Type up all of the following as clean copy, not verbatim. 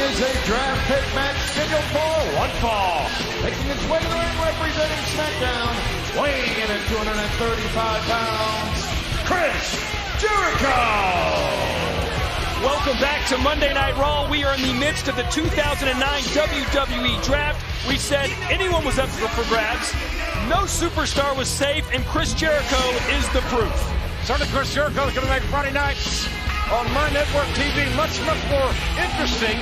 is a draft pick match scheduled for one fall. Making its way to the ring representing SmackDown, weighing in at 235 pounds, Chris Jericho! Welcome back to Monday Night Raw. We are in the midst of the 2009 WWE Draft. We said anyone was up for grabs. No superstar was safe, and Chris Jericho is the proof. Certainly Chris Jericho is going to make Friday nights on my network TV much more interesting.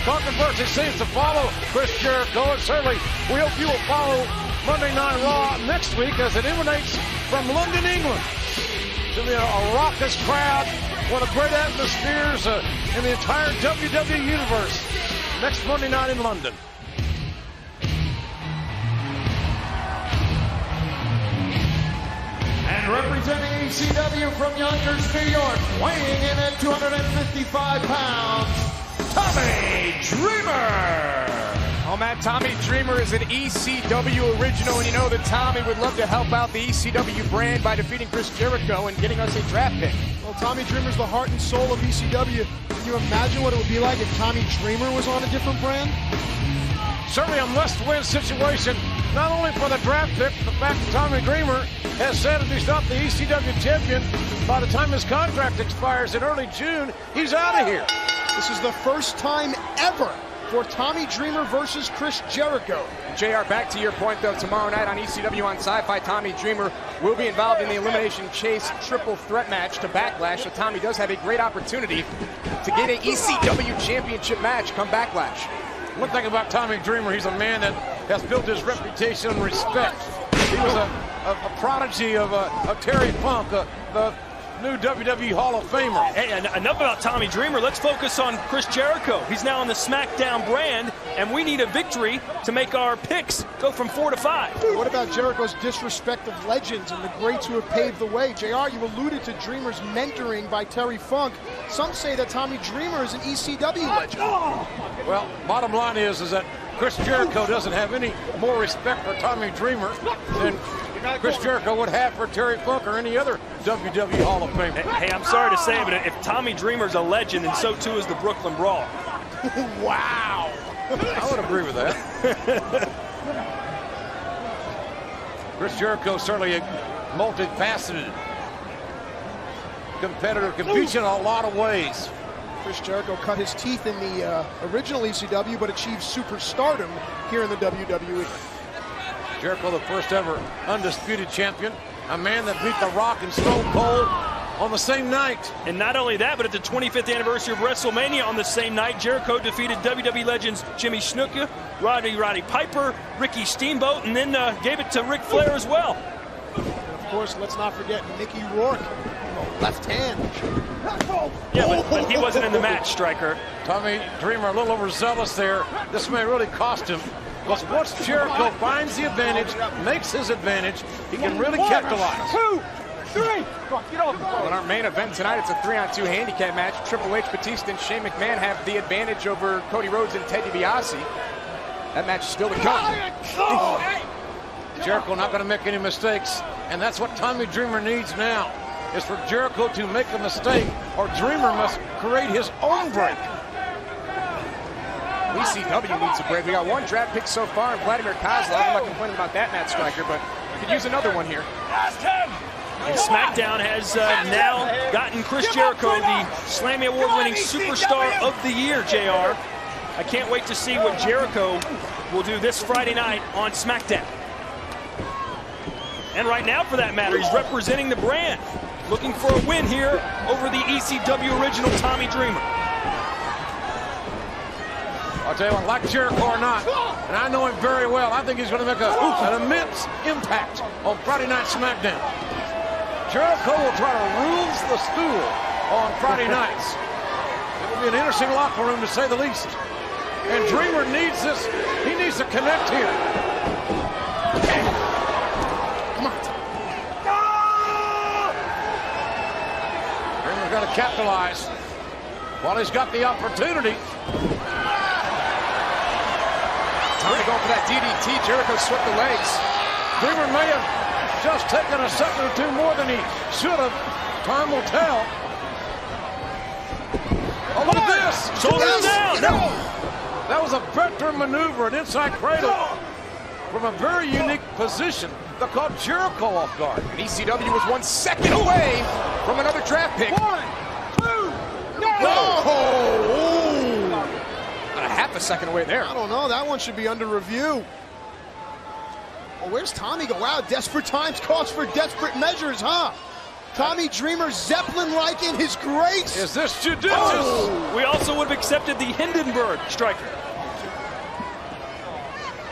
Controversy seems to follow Chris Jericho, and certainly we hope you will follow Monday Night Raw next week as it emanates from London, England. It's going to be a raucous crowd, one of the great atmospheres in the entire WWE universe next Monday night in London. And representing ECW from Yonkers, New York, weighing in at 255 pounds, Tommy Dreamer! Oh man, Tommy Dreamer is an ECW original, and you know that Tommy would love to help out the ECW brand by defeating Chris Jericho and getting us a draft pick. Well, Tommy Dreamer's the heart and soul of ECW. Can you imagine what it would be like if Tommy Dreamer was on a different brand? Certainly a must-win situation, not only for the draft pick, but the fact that Tommy Dreamer has said if he's not the ECW champion, by the time his contract expires in early June, he's out of here. This is the first time ever for Tommy Dreamer versus Chris Jericho. JR, back to your point though, tomorrow night on ECW on Sci-Fi, Tommy Dreamer will be involved in the Elimination Chase triple threat match to Backlash, so Tommy does have a great opportunity to get an ECW championship match come Backlash. One thing about Tommy Dreamer, he's a man that has built his reputation on respect. He was a prodigy of Terry Funk, the new WWE Hall of Famer. Hey, enough about Tommy Dreamer. Let's focus on Chris Jericho. He's now on the SmackDown brand, and we need a victory to make our picks go from 4 to 5. What about Jericho's disrespect of legends and the greats who have paved the way? JR, you alluded to Dreamer's mentoring by Terry Funk. Some say that Tommy Dreamer is an ECW legend. Well, bottom line is that Chris Jericho doesn't have any more respect for Tommy Dreamer than Chris Jericho would have for Terry Funk or any other WWE Hall of Famer. Hey, I'm sorry to say, but if Tommy Dreamer's a legend, then so too is the Brooklyn Brawl. Wow. I would agree with that. Chris Jericho certainly a multifaceted competitor, competes in a lot of ways. Chris Jericho cut his teeth in the original ECW, but achieved superstardom here in the WWE. Jericho, the first ever undisputed champion, a man that beat The Rock and Stone Cold on the same night. And not only that, but at the 25th anniversary of WrestleMania on the same night, Jericho defeated WWE legends Jimmy Snuka, Roddy Piper, Ricky Steamboat, and then gave it to Ric Flair as well. And of course, let's not forget Mickey Rourke, left hand. Yeah, but he wasn't in the match, Striker. Tommy Dreamer a little overzealous there. This may really cost him. Because once Jericho finds the advantage, makes his advantage, he can really capitalize. 2, 3, get over. Well, in our main event tonight, it's a 3-on-2 handicap match. Triple H, Batista, and Shane McMahon have the advantage over Cody Rhodes and Ted DiBiase. That match is still to come. Jericho not going to make any mistakes, and that's what Tommy Dreamer needs now, is for Jericho to make a mistake, or Dreamer must create his own break. ECW needs a break. We got one draft pick so far, and Vladimir Kozlov. I'm not complaining about that, Matt Striker, but we could use another one here. And SmackDown has now gotten Chris Jericho the Slammy Award-winning Superstar of the Year, JR. I can't wait to see what Jericho will do this Friday night on SmackDown. And right now, for that matter, he's representing the brand, looking for a win here over the ECW original Tommy Dreamer. I'll tell you what, like Jericho or not, and I know him very well, I think he's going to make an immense impact on Friday Night SmackDown. Jericho will try to rule the stool on Friday nights. It will be an interesting locker room, to say the least. And Dreamer needs this. He needs to connect here. Come on. Dreamer's got to capitalize while he's got the opportunity. Tommy going for that DDT. Jericho swept the legs. Dreamer may have just taken a second or two more than he should have. Time will tell. Oh, look at this. Shoulders down. That was a veteran maneuver, an inside cradle from a very unique position that caught Jericho off guard. And ECW was 1 second away from another draft pick. 1, 2, About a half a second away there. I don't know. That one should be under review. Oh, where's Tommy go? Wow, desperate times calls for desperate measures, huh? Tommy Dreamer Zeppelin-like in his grace. Is this judicious? Oh, we also would have accepted the Hindenburg striker.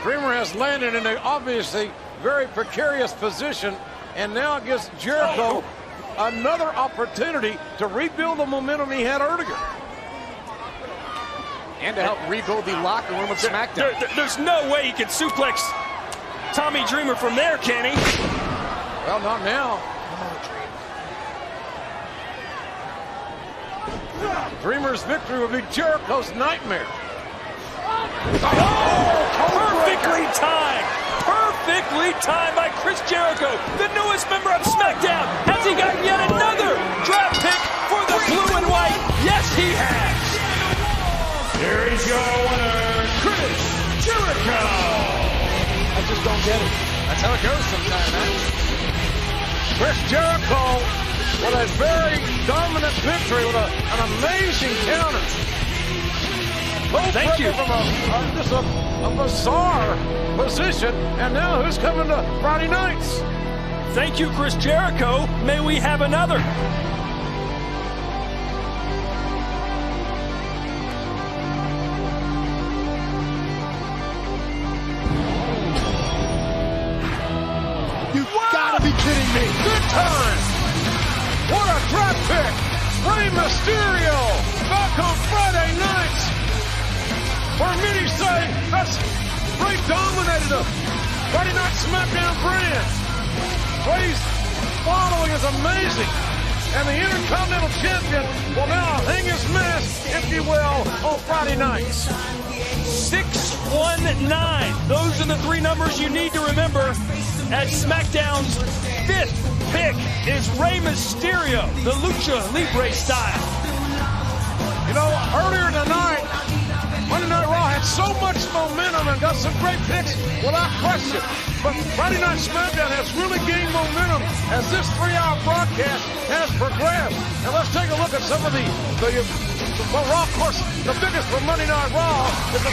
Dreamer has landed in an obviously very precarious position, and now gives Jericho another opportunity to rebuild the momentum he had earlier. And to help rebuild the locker room of SmackDown. There's no way he can suplex Tommy Dreamer from there, can he? Well, not now. Dreamer's victory would be Jericho's nightmare. Perfectly timed. Perfectly timed by Chris Jericho, the newest member of SmackDown. Has he gotten yet another draft pick for the blue and white? Yes, he has. Here is your winner, Chris Jericho. I just don't get it. That's how it goes sometimes, man. Chris Jericho with a very dominant victory with an amazing counter. Thank you. From just a bizarre position, and now who's coming to Friday nights? Thank you, Chris Jericho. May we have another. You gotta be kidding me. Good time. What a draft pick. Rey Mysterio back on Friday nights. Where many say that's Rey dominated the Friday Night SmackDown brand. Rey's following is amazing. And the Intercontinental Champion will now hang his mask, if you will, on Friday nights. 619. Those are the three numbers you need to remember. At SmackDown's 5th pick is Rey Mysterio, the Lucha Libre style. You know, earlier tonight, Monday Night Raw had so much momentum and got some great picks without question. But Friday Night SmackDown has really gained momentum as this 3-hour broadcast has progressed. And let's take a look at some of the Raw, of course, the biggest for Monday Night Raw is the